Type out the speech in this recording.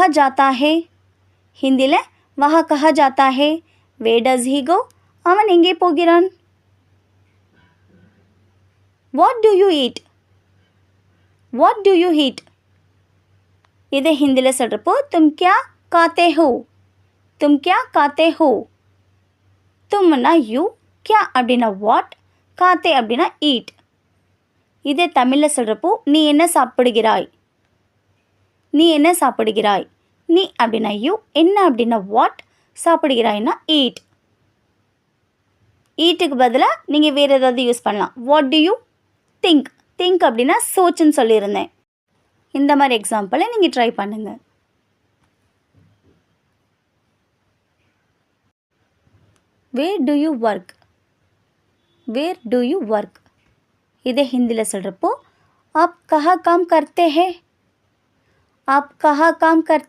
कहाँ जाता है ஹிந்தியில் वहाँ कहाँ जाता है where does he go அவன் எங்கே போகிறான் what do you eat what do you eat இதை ஹிந்தியில் சொல்கிறப்போ तुम क्या खाते हो तुम क्या खाते हो तुमना you क्या அப்படின்னா வாட் காத்தே அப்படின்னா ஈட் இதே தமிழில் சொல்கிறப்போ நீ என்ன சாப்பிடுகிறாய் நீ என்ன சாப்பிடுகிறாய் நீ அப்படின்னா யூ என்ன அப்படின்னா வாட் சாப்பிடுகிறாய்னா ஈட் ஈட்டுக்கு பதிலாக நீங்கள் வேறு ஏதாவது யூஸ் பண்ணலாம் what do you think think அப்படின்னா சோச்சுன்னு சொல்லியிருந்தேன் இந்த மாதிரி எக்ஸாம்பிளை நீங்கள் ட்ரை பண்ணுங்கள் where do you work where do you work इधे हिंदी சொல்கிறப்போ आप कहाँ काम करते हैं आप कहाँ काम करते